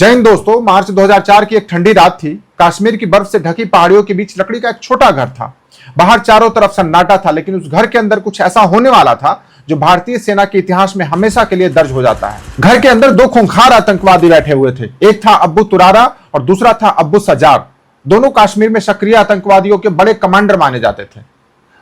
जय हिंद दोस्तों, मार्च 2004 की एक ठंडी रात थी। कश्मीर की बर्फ से ढकी पहाड़ियों के बीच लकड़ी का एक छोटा घर था। बाहर चारों तरफ सन्नाटा था, लेकिन उस घर के अंदर कुछ ऐसा होने वाला था जो भारतीय सेना के इतिहास में हमेशा के लिए दर्ज हो जाता है। घर के अंदर दो खूंखार आतंकवादी बैठे हुए थे। एक था अब्बू तुरारा और दूसरा था अब्बू सज्जार। दोनों कश्मीर में सक्रिय आतंकवादियों के बड़े कमांडर माने जाते थे।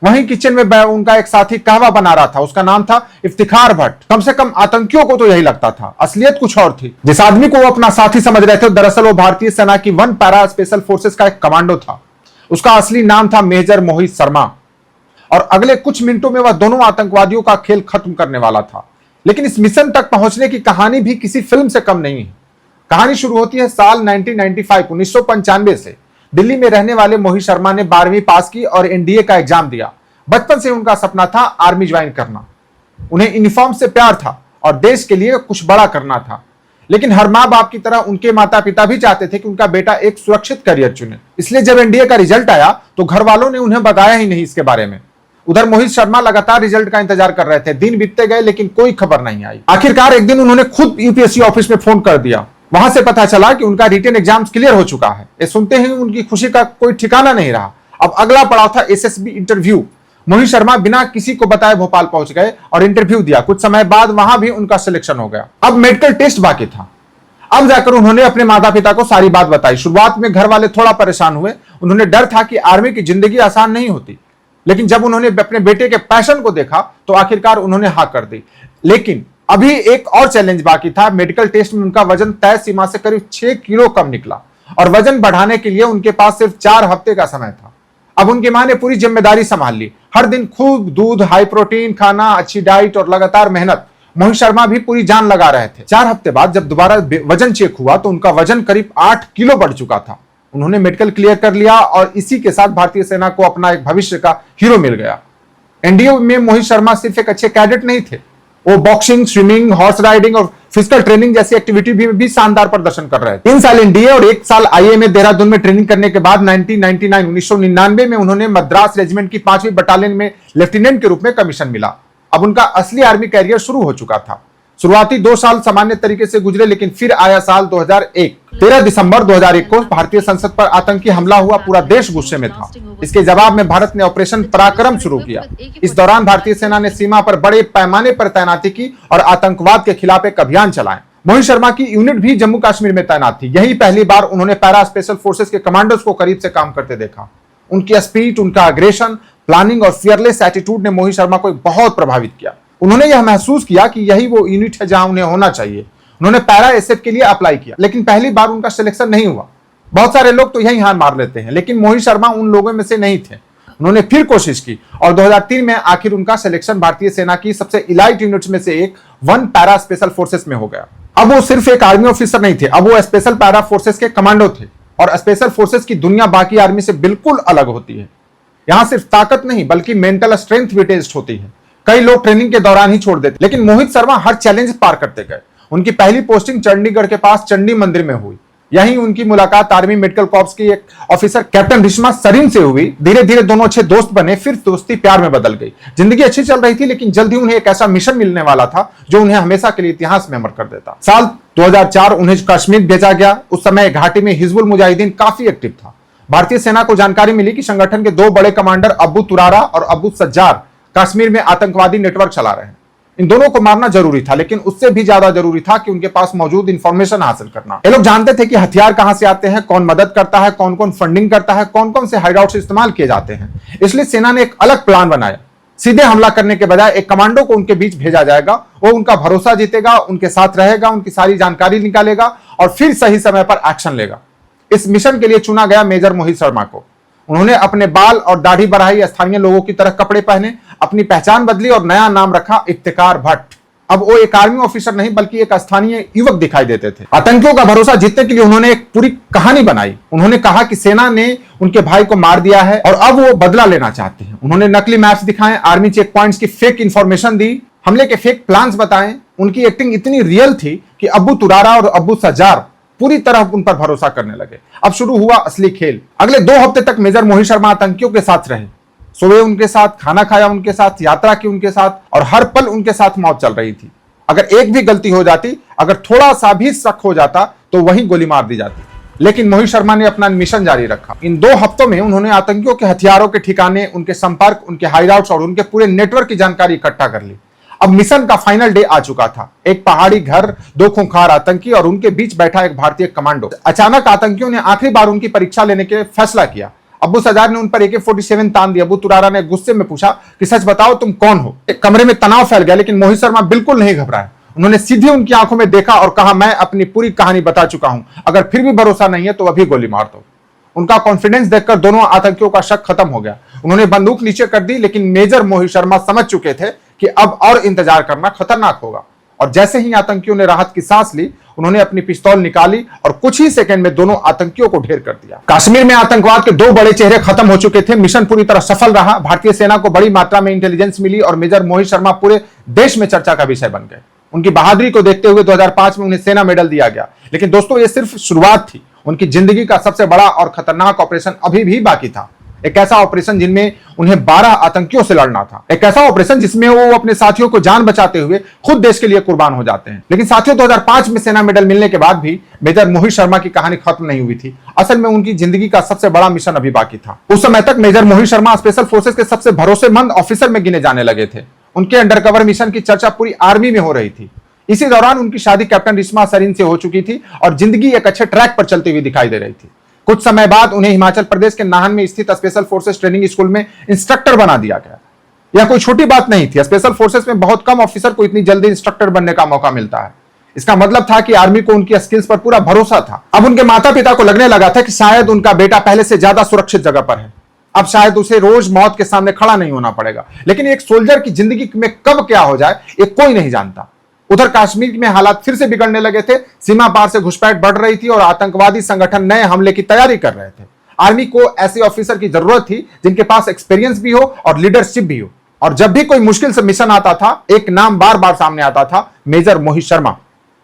वहीं किचन में उनका एक साथी कहवा बना रहा था। उसका नाम था इफ्तिखार भट्ट। कम से कम आतंकियों को तो यही लगता था, असलियत कुछ और थी। जिस आदमी को वो अपना साथी समझ रहे थे, दरअसल वो भारतीय सेना की 1 पैरा स्पेशल फोर्सेस का एक कमांडो था। उसका असली नाम था मेजर मोहित शर्मा। और अगले कुछ मिनटों में वह दोनों आतंकवादियों का खेल खत्म करने वाला था। लेकिन इस मिशन तक पहुंचने की कहानी भी किसी फिल्म से कम नहीं है। कहानी शुरू होती है साल 1995 से। दिल्ली में रहने वाले मोहित शर्मा ने 12वीं पास की और एनडीए का एग्जाम दिया। बचपन से उनका सपना था आर्मी ज्वाइन करना। उन्हें यूनिफॉर्म से प्यार था और देश के लिए कुछ बड़ा करना था। लेकिन हर माँ बाप की तरह उनके माता पिता भी चाहते थे कि उनका बेटा एक सुरक्षित करियर चुने। इसलिए जब एनडीए का रिजल्ट आया तो घर वालों ने उन्हें बताया ही नहीं इसके बारे में। उधर मोहित शर्मा लगातार रिजल्ट का इंतजार कर रहे थे। दिन बीतते गए लेकिन कोई खबर नहीं आई। आखिरकार एक दिन उन्होंने खुद यूपीएससी ऑफिस में फोन कर दिया। वहां से पता चला कि उनका रिटन एग्जाम क्लियर हो चुका है। ये सुनते ही उनकी खुशी का कोई ठिकाना नहीं रहा। अब अगला पड़ाव था एसएसबी इंटरव्यू। मोहित शर्मा बिना किसी को बताए भोपाल पहुंच गए और इंटरव्यू दिया। कुछ समय बाद वहां भी उनका सिलेक्शन हो गया। अब मेडिकल टेस्ट बाकी था। अब जाकर उन्होंने अपने माता पिता को सारी बात बताई। शुरुआत में घर वाले थोड़ा परेशान हुए। उन्होंने डर था कि आर्मी की जिंदगी आसान नहीं होती। लेकिन जब उन्होंने अपने बेटे के पैशन को देखा तो आखिरकार उन्होंने हाँ कर दी। लेकिन अभी एक और चैलेंज बाकी था। मेडिकल टेस्ट में उनका वजन तय सीमा से करीब 6 किलो कम निकला और वजन बढ़ाने के लिए उनके पास सिर्फ 4 हफ्ते का समय था। अब उनकी मां ने पूरी जिम्मेदारी संभाल ली। हर दिन खूब दूध, हाई प्रोटीन खाना, अच्छी डाइट और लगातार मेहनत। मोहित शर्मा भी पूरी जान लगा रहे थे। 4 हफ्ते बाद जब दोबारा वजन चेक हुआ तो उनका वजन करीब 8 किलो बढ़ चुका था। उन्होंने मेडिकल क्लियर कर लिया और इसी के साथ भारतीय सेना को अपना एक भविष्य का हीरो मिल गया। एनडीए में मोहित शर्मा सिर्फ एक अच्छे कैडेट नहीं थे। वो बॉक्सिंग, स्विमिंग, हॉर्स राइडिंग और फिजिकल ट्रेनिंग जैसी एक्टिविटी भी शानदार प्रदर्शन कर रहे थे। 3 साल एनडीए और 1 साल आईएमए देहरादून में ट्रेनिंग करने के बाद 1999 में उन्होंने मद्रास रेजिमेंट की 5वीं बटालियन में लेफ्टिनेंट के रूप में कमीशन मिला। अब उनका असली आर्मी कैरियर शुरू हो चुका था। शुरुआती 2 साल सामान्य तरीके से गुजरे, लेकिन फिर आया साल 2001। 13 दिसंबर 2001 को भारतीय संसद पर आतंकी हमला हुआ। पूरा देश गुस्से में था। इसके जवाब में भारत ने ऑपरेशन पराक्रम शुरू किया। इस दौरान भारतीय सेना ने सीमा पर बड़े पैमाने पर तैनाती की और आतंकवाद के खिलाफ एक अभियान चलाया। मोहित शर्मा की यूनिट भी जम्मू कश्मीर में तैनात थी। यही पहली बार उन्होंने पैरा स्पेशल फोर्सेस के कमांडर्स को करीब से काम करते देखा। उनकी स्पीड, उनका अग्रेशन, प्लानिंग और फियरलेस एटीट्यूड ने मोहित शर्मा को बहुत प्रभावित किया। उन्होंने यह महसूस किया कि यही वो यूनिट है जहां उन्हें होना चाहिए। उन्होंने पैरा एसएफ के लिए अप्लाई किया, लेकिन पहली बार उनका सिलेक्शन नहीं हुआ। बहुत सारे लोग तो यही हार मार लेते हैं, लेकिन मोहित शर्मा उन लोगों में से नहीं थे। उन्होंने फिर कोशिश की और 2003 में आखिर उनका सिलेक्शन भारतीय सेना की सबसे इलाइट यूनिट्स में से एक 1 पैरा स्पेशल फोर्सेस में हो गया। अब वो सिर्फ एक आर्मी ऑफिसर नहीं थे, अब वो स्पेशल पैरा फोर्सेस के कमांडो थे। और स्पेशल फोर्सेस की दुनिया बाकी आर्मी से बिल्कुल अलग होती है। यहां सिर्फ ताकत नहीं बल्कि मेंटल स्ट्रेंथ भी टेस्ट होती है। कई लोग ट्रेनिंग के दौरान ही छोड़ देते, लेकिन मोहित शर्मा हर चैलेंज पार करते गए। उनकी पहली पोस्टिंग चंडीगढ़ के पास चंडी मंदिर में हुई। यहीं उनकी मुलाकात आर्मी मेडिकल कॉर्प्स की एक ऑफिसर कैप्टन रिश्मा सरीन से हुई। धीरे धीरे दोनों अच्छे दोस्त बने। फिर दोस्ती प्यार में बदल गई। जिंदगी अच्छी चल रही थी, लेकिन जल्द ही उन्हें एक ऐसा मिशन मिलने वाला था जो उन्हें हमेशा के लिए इतिहास में अमर कर देता। साल 2004 उन्हें कश्मीर भेजा गया। उस समय घाटी में हिजबुल मुजाहिदीन काफी एक्टिव था। भारतीय सेना को जानकारी मिली कि संगठन के 2 बड़े कमांडर अब्बू तुरारा और अब्बू सज्जार कश्मीर में आतंकवादी नेटवर्क चला रहे हैं। इन दोनों को मारना जरूरी था, लेकिन उससे भी ज्यादा जरूरी था कि उनके पास मौजूद इंफॉर्मेशन हासिल करना। ये लोग जानते थे कि हथियार कहां से आते हैं, कौन मदद करता है, कौन कौन फंडिंग करता है, कौन कौन से हाइडआउट्स इस्तेमाल किए जाते हैं। इसलिए सेना ने एक अलग प्लान बनाया। सीधे हमला करने के बजाय एक कमांडो को उनके बीच भेजा जाएगा। वो उनका भरोसा जीतेगा, उनके साथ रहेगा, उनकी सारी जानकारी निकालेगा और फिर सही समय पर एक्शन लेगा। इस मिशन के लिए चुना गया मेजर मोहित शर्मा को। उन्होंने अपने बाल और दाढ़ी बढ़ाई, स्थानीय लोगों की तरह कपड़े पहने, अपनी पहचान बदली और नया नाम रखा इफ्तिखार भट्ट। अब वो एक आर्मी ऑफिसर नहीं बल्कि एक स्थानीय युवक दिखाई देते थे। आतंकियों का भरोसा जीतने के लिए उन्होंने एक पूरी कहानी बनाई। उन्होंने कहा कि सेना ने उनके भाई को मार दिया है और अब वो बदला लेना चाहते हैं। उन्होंने नकली मैप्स दिखाए, आर्मी चेक पॉइंट्स की फेक इंफॉर्मेशन दी, हमले के फेक प्लान्स बताए। उनकी एक्टिंग इतनी रियल थी कि अब्बू तुरारा और अब्बू सज्जार पूरी तरह उन पर भरोसा करने लगे। अब शुरू हुआ असली खेल। अगले 2 हफ्ते तक मेजर मोहित शर्मा आतंकियों के साथ रहे। सोए उनके साथ, खाना खाया उनके साथ, यात्रा की उनके साथ और हर पल उनके साथ मौत चल रही थी। अगर एक भी गलती हो जाती, अगर थोड़ा सा भी शक हो जाता तो वहीं गोली मार दी जाती। लेकिन मोहित शर्मा ने अपना मिशन जारी रखा। इन 2 हफ्तों में उन्होंने आतंकियों के हथियारों के ठिकाने, उनके संपर्क, उनके हाइडआउट्स और उनके पूरे नेटवर्क की जानकारी इकट्ठा कर ली। अब मिशन का फाइनल डे आ चुका था। एक पहाड़ी घर, 2 खूंखार आतंकी और उनके बीच बैठा एक भारतीय कमांडो। अचानक आतंकियों ने आखिरी बार उनकी परीक्षा लेने के फैसला किया। अब्बू सजार ने उन पर AK-47 तान दी। अबू तुरारा ने गुस्से में पूछा कि सच बताओ तुम कौन हो। एक कमरे में तनाव फैल गया, लेकिन मोहित शर्मा बिल्कुल नहीं घबराए। उन्होंने सीधे उनकी आंखों में देखा और कहा, मैं अपनी पूरी कहानी बता चुका हूं, अगर फिर भी भरोसा नहीं है तो अभी गोली मार दो। उनका कॉन्फिडेंस देखकर दोनों आतंकियों का शक खत्म हो गया। उन्होंने बंदूक नीचे कर दी, लेकिन मेजर मोहित शर्मा समझ चुके थे कि अब और इंतजार करना खतरनाक होगा। और जैसे ही आतंकियों ने राहत की सांस ली, उन्होंने अपनी पिस्तौल निकाली और कुछ ही सेकंड में दोनों आतंकियों को ढेर कर दिया। कश्मीर में आतंकवाद के 2 बड़े चेहरे खत्म हो चुके थे। मिशन पूरी तरह सफल रहा। भारतीय सेना को बड़ी मात्रा में इंटेलिजेंस मिली और मेजर मोहित शर्मा पूरे देश में चर्चा का विषय बन गए। उनकी बहादुरी को देखते हुए 2005 में उन्हें सेना मेडल दिया गया। लेकिन दोस्तों, ये सिर्फ शुरुआत थी। उनकी जिंदगी का सबसे बड़ा और खतरनाक ऑपरेशन अभी भी बाकी था। एक ऐसा ऑपरेशन जिनमें उन्हें 12 आतंकियों से लड़ना था। एक ऐसा ऑपरेशन जिसमें वो अपने साथियों को जान बचाते हुए खुद देश के लिए कुर्बान हो जाते हैं। लेकिन साथियों, 2005 में सेना मेडल मिलने के बाद भी मेजर मोहित शर्मा की कहानी खत्म नहीं हुई थी। असल में उनकी जिंदगी का सबसे बड़ा मिशन अभी बाकी था। उस समय तक major Mohit Sharma special forces के सबसे भरोसेमंद ऑफिसर में गिने जाने लगे थे। उनके अंडरकवर मिशन की चर्चा पूरी आर्मी में हो रही थी। इसी दौरान उनकी शादी कैप्टन रिश्मा सरीन से हो चुकी थी और जिंदगी एक अच्छे ट्रैक पर चलती हुई दिखाई दे रही थी। कुछ समय बाद उन्हें हिमाचल प्रदेश के नाहन में स्थित स्पेशल फोर्सेस ट्रेनिंग स्कूल में इंस्ट्रक्टर बना दिया गया। यह कोई छोटी बात नहीं थी। स्पेशल फोर्सेस में बहुत कम ऑफिसर को इतनी जल्दी इंस्ट्रक्टर बनने का मौका मिलता है। इसका मतलब था कि आर्मी को उनकी स्किल्स पर पूरा भरोसा था। अब उनके माता पिता को लगने लगा था कि शायद उनका बेटा पहले से ज्यादा सुरक्षित जगह पर है। अब शायद उसे रोज मौत के सामने खड़ा नहीं होना पड़ेगा। लेकिन एक सोल्जर की जिंदगी में कब क्या हो जाए, ये कोई नहीं जानता। उधर कश्मीर में हालात फिर से बिगड़ने लगे थे। सीमा पार से घुसपैठ बढ़ रही थी और आतंकवादी संगठन नए हमले की तैयारी कर रहे थे। आर्मी को ऐसे ऑफिसर की जरूरत थी जिनके पास एक्सपीरियंस भी हो और लीडरशिप भी हो। और जब भी कोई मुश्किल से मिशन आता था, एक नाम बार बार सामने आता था, मेजर मोहित शर्मा।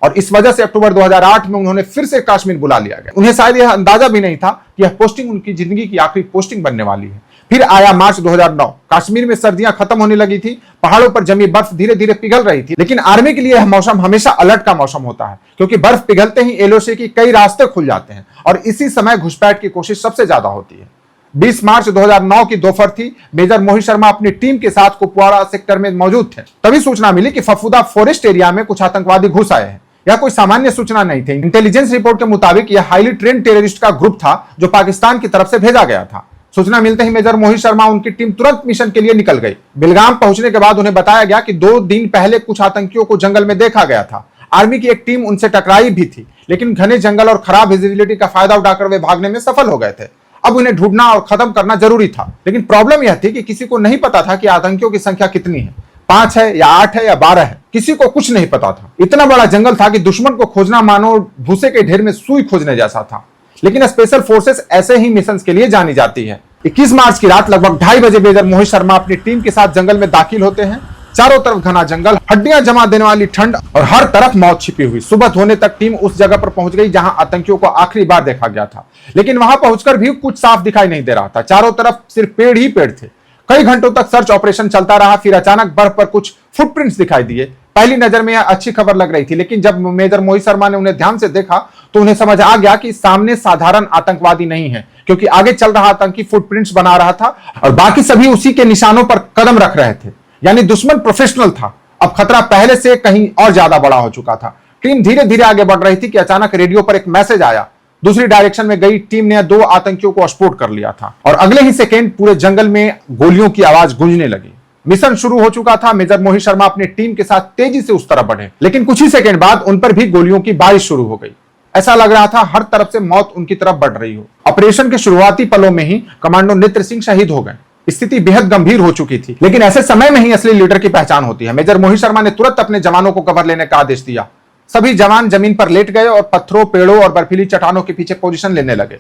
और इस वजह से अक्टूबर 2008 में उन्होंने फिर से कश्मीर बुला लिया गया। उन्हें शायद यह अंदाजा भी नहीं था कि यह पोस्टिंग उनकी जिंदगी की आखिरी पोस्टिंग बनने वाली है। फिर आया मार्च 2009। कश्मीर में सर्दियां खत्म होने लगी थी। पहाड़ों पर जमी बर्फ धीरे धीरे पिघल रही थी। लेकिन आर्मी के लिए यह मौसम हमेशा अलर्ट का मौसम होता है, क्योंकि बर्फ पिघलते ही एलओसी की कई रास्ते खुल जाते हैं और इसी समय घुसपैठ की कोशिश सबसे ज्यादा होती है। 20 मार्च 2009 की दोपहर थी। मेजर मोहित शर्मा अपनी टीम के साथ कुपवाड़ा सेक्टर में मौजूद थे। तभी सूचना मिली कि फफूदा फॉरेस्ट एरिया में कुछ आतंकवादी घुस आए हैं। यह कोई सामान्य सूचना नहीं थी। इंटेलिजेंस रिपोर्ट के मुताबिक यह हाईली ट्रेंड टेररिस्ट का ग्रुप था जो पाकिस्तान की तरफ से भेजा गया था। सूचना मिलते ही मेजर मोहित शर्मा उनकी टीम तुरंत मिशन के लिए निकल गई। बिलगाम पहुंचने के बाद उन्हें बताया गया कि 2 दिन पहले कुछ आतंकियों को जंगल में देखा गया था। आर्मी की एक टीम उनसे टकराई भी थी, लेकिन घने जंगल और खराब विजिबिलिटी का फायदा उठाकर वे भागने में सफल हो गए थे। अब उन्हें ढूंढना और खत्म करना जरूरी था। लेकिन प्रॉब्लम यह थी कि किसी को नहीं पता था कि आतंकियों की संख्या कितनी है, 5 है या 8 है या 12 है। किसी को कुछ नहीं पता था। इतना बड़ा जंगल था कि दुश्मन को खोजना मानो भूसे के ढेर में सुई खोजने जैसा था। लेकिन स्पेशल फोर्सेस ऐसे ही मिशन के लिए जानी जाती है। 21 मार्च की रात लगभग 2:30 बजे मेजर मोहित शर्मा अपनी टीम के साथ जंगल में दाखिल होते हैं। चारों तरफ घना जंगल, हड्डियां जमा देने वाली ठंड और हर तरफ मौत छिपी हुई। सुबह होने तक टीम उस जगह पर पहुंच गई जहां आतंकियों को आखिरी बार देखा गया था। लेकिन वहां पहुंचकर भी कुछ साफ दिखाई नहीं दे रहा था। चारों तरफ सिर्फ पेड़ ही पेड़ थे। कई घंटों तक सर्च ऑपरेशन चलता रहा। फिर अचानक बर्फ पर कुछ फुटप्रिंट्स दिखाई दिए। पहली नजर में यह अच्छी खबर लग रही थी, लेकिन जब मेजर मोहित शर्मा ने उन्हें ध्यान से देखा तो उन्हें समझ आ गया कि सामने साधारण आतंकवादी नहीं है, क्योंकि आगे चल रहा आतंकी फुटप्रिंट्स बना रहा था और बाकी सभी उसी के निशानों पर कदम रख रहे थे। यानी दुश्मन प्रोफेशनल था। अब खतरा पहले से कहीं और ज्यादा बड़ा हो चुका था। टीम धीरे धीरे आगे बढ़ रही थी कि अचानक रेडियो पर एक मैसेज आया। दूसरी डायरेक्शन में गई टीम ने 2 आतंकियों को स्पॉट कर लिया था और अगले ही सेकेंड पूरे जंगल में गोलियों की आवाज गूंजने लगी। मिशन शुरू हो चुका था। मेजर मोहित शर्मा अपनी टीम के साथ तेजी से उस तरफ बढ़े, लेकिन कुछ ही सेकंड बाद उन पर भी गोलियों की बारिश शुरू हो गई। ऐसा लग रहा था हर तरफ से मौत उनकी तरफ बढ़ रही हो। ऑपरेशन के शुरुआती पलों में ही कमांडो नेत्र सिंह शहीद हो गए। स्थिति बेहद गंभीर हो चुकी थी, लेकिन ऐसे समय में ही असली लीडर की पहचान होती है। मेजर मोहित शर्मा ने तुरंत अपने जवानों को कवर लेने का आदेश दिया। सभी जवान जमीन पर लेट गए और पत्थरों, पेड़ों और बर्फीली चट्टानों के पीछे पोजीशन लेने लगे।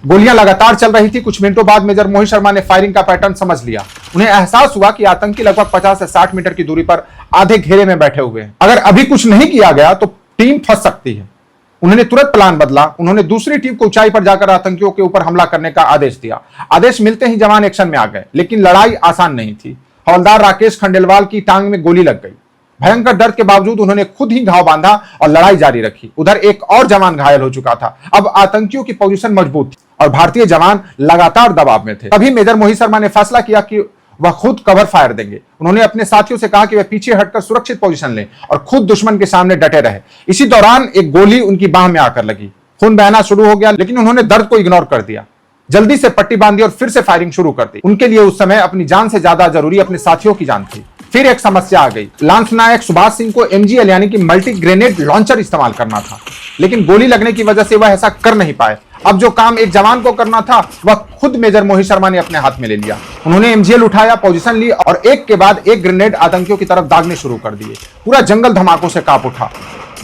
गोलियां लगातार चल रही थी। कुछ मिनटों बाद मेजर मोहित शर्मा ने फायरिंग का पैटर्न समझ लिया। उन्हें एहसास हुआ कि आतंकी लगभग 50 से 60 मीटर की दूरी पर आधे घेरे में बैठे हुए हैं। अगर अभी कुछ नहीं किया गया तो टीम फंस सकती है। उन्होंने तुरंत प्लान बदला। उन्होंने दूसरी टीम को ऊंचाई पर जाकर आतंकियों के ऊपर हमला करने का आदेश दिया। आदेश मिलते ही जवान एक्शन में आ गए, लेकिन लड़ाई आसान नहीं थी। हवलदार राकेश खंडेलवाल की टांग में गोली लग गई। भयंकर दर्द के बावजूद उन्होंने खुद ही घाव बांधा और लड़ाई जारी रखी। उधर एक और जवान घायल हो चुका था। अब आतंकियों की पोजीशन मजबूत थी और भारतीय जवान लगातार दबाव में थे। तभी मेजर मोहित शर्मा ने फैसला किया कि वह खुद कवर फायर देंगे। उन्होंने अपने साथियों से कहा कि वे पीछे हटकर सुरक्षित पोजीशन लें और खुद दुश्मन के सामने डटे रहे। इसी दौरान एक गोली उनकी बाह में आकर लगी, खून बहना शुरू हो गया, लेकिन उन्होंने दर्द को इग्नोर कर दिया। जल्दी से पट्टी बांधी और फिर से फायरिंग शुरू कर दी। उनके लिए उस समय अपनी जान से ज्यादा जरूरी अपने साथियों की जान थी। फिर एक समस्या आ गई। लांस नायक सुभाष सिंह को MGL यानी कि मल्टी ग्रेनेड लॉन्चर इस्तेमाल करना था, लेकिन गोली लगने की वजह से वह ऐसा कर नहीं पाए। अब जो काम एक जवान को करना था वह खुद मेजर मोहित शर्मा ने अपने हाथ में ले लिया। उन्होंने MGL उठाया, पोजीशन ली और एक के बाद एक ग्रेनेड आतंकियों की तरफ दागने शुरू कर दिए। पूरा जंगल धमाकों से कांप उठा,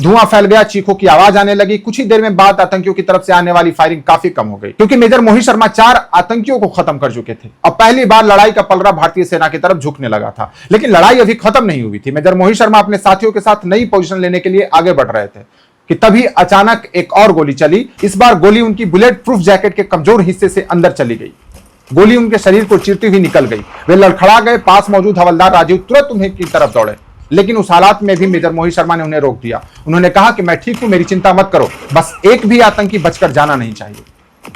धुआं फैल गया, चीखों की आवाज आने लगी। कुछ ही देर में बाद आतंकियों की तरफ से आने वाली फायरिंग काफी कम हो गई, क्योंकि मेजर मोहित शर्मा 4 आतंकियों को खत्म कर चुके थे। अब पहली बार लड़ाई का पलड़ा भारतीय सेना की तरफ झुकने लगा था, लेकिन लड़ाई अभी खत्म नहीं हुई थी। मेजर मोहित शर्मा अपने साथियों के साथ नई पोजीशन लेने के लिए आगे बढ़ रहे थे कि तभी अचानक एक और गोली चली। इस बार गोली उनकी बुलेट प्रूफ जैकेट के कमजोर हिस्से से अंदर चली गई। गोली उनके शरीर को चीरती हुई निकल गई। वे लड़खड़ा गए। पास मौजूद हवलदार राजीव तुरंत उन्हें की तरफ दौड़े, लेकिन उस हालात में भी मेजर मोहित शर्मा ने उन्हें रोक दिया। उन्होंने कहा कि मैं ठीक हूं, मेरी चिंता मत करो, बस एक भी आतंकी बचकर जाना नहीं चाहिए।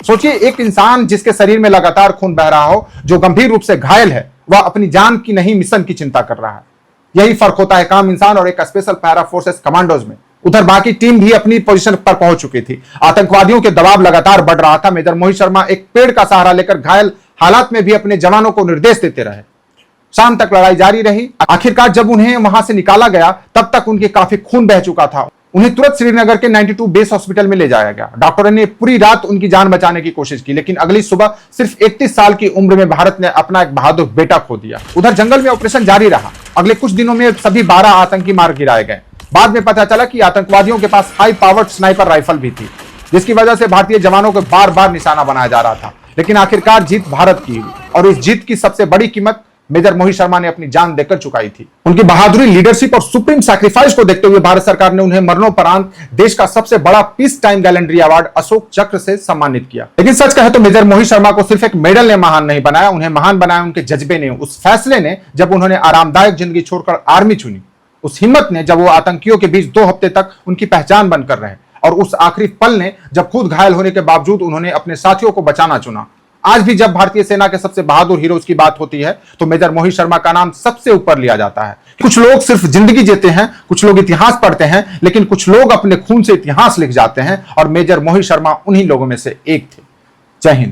सोचिए, एक इंसान जिसके शरीर में लगातार खून बह रहा हो, जो गंभीर रूप से घायल है, वह अपनी जान की नहीं मिशन की चिंता कर रहा है। यही फर्क होता है काम इंसान और एक स्पेशल पैरा फोर्सेस कमांडोज में। उधर बाकी टीम भी अपनी पोजीशन पर पहुंच चुकी थी। आतंकवादियों के दबाव लगातार बढ़ रहा था। मेजर मोहित शर्मा एक पेड़ का सहारा लेकर घायल हालात में भी अपने जवानों को निर्देश देते रहे। शाम तक लड़ाई जारी रही। आखिरकार जब उन्हें वहां से निकाला गया, तब तक उनके काफी खून बह चुका था। उन्हें तुरंत श्रीनगर के 92 बेस हॉस्पिटल में ले जाया गया। डॉक्टरों ने पूरी रात उनकी जान बचाने की कोशिश की, लेकिन अगली सुबह सिर्फ 31 साल की उम्र में भारत ने अपना एक बहादुर बेटा खो दिया। उधर जंगल में ऑपरेशन जारी रहा। अगले कुछ दिनों में सभी 12 आतंकी मार गिराए गए। बाद में पता चला कि आतंकवादियों के पास हाई पावर्ड स्नाइपर राइफल भी थी, जिसकी वजह से भारतीय जवानों को बार बार निशाना बनाया जा रहा था। लेकिन आखिरकार जीत भारत की हुई, और इस जीत की सबसे बड़ी कीमत मेजर मोहित शर्मा ने अपनी जान देकर चुकाई थी। उनकी बहादुरी, लीडरशिप और सुप्रीम सैक्रिफाइस को देखते हुए भारत सरकार ने उन्हें मरणोपरांत देश का सबसे बड़ा peace time gallantry award Ashok चक्र से सम्मानित किया। लेकिन सच कहे तो मेजर मोहित शर्मा को सिर्फ एक मेडल ने महान नहीं बनाया, उन्हें महान बनाया उनके जज्बे ने, उस फैसले ने जब उन्होंने आरामदायक जिंदगी छोड़कर आर्मी चुनी, उस हिम्मत ने जब वो आतंकियों के बीच 2 हफ्ते तक उनकी पहचान बनकर रहे, और उस आखिरी पल ने जब खुद घायल होने के बावजूद उन्होंने अपने साथियों को बचाना चुना। आज भी जब भारतीय सेना के सबसे बहादुर हीरोज की बात होती है तो मेजर मोहित शर्मा का नाम सबसे ऊपर लिया जाता है। कुछ लोग सिर्फ जिंदगी जीते हैं, कुछ लोग इतिहास पढ़ते हैं, लेकिन कुछ लोग अपने खून से इतिहास लिख जाते हैं, और मेजर मोहित शर्मा उन्हीं लोगों में से एक थे। जय हिंद।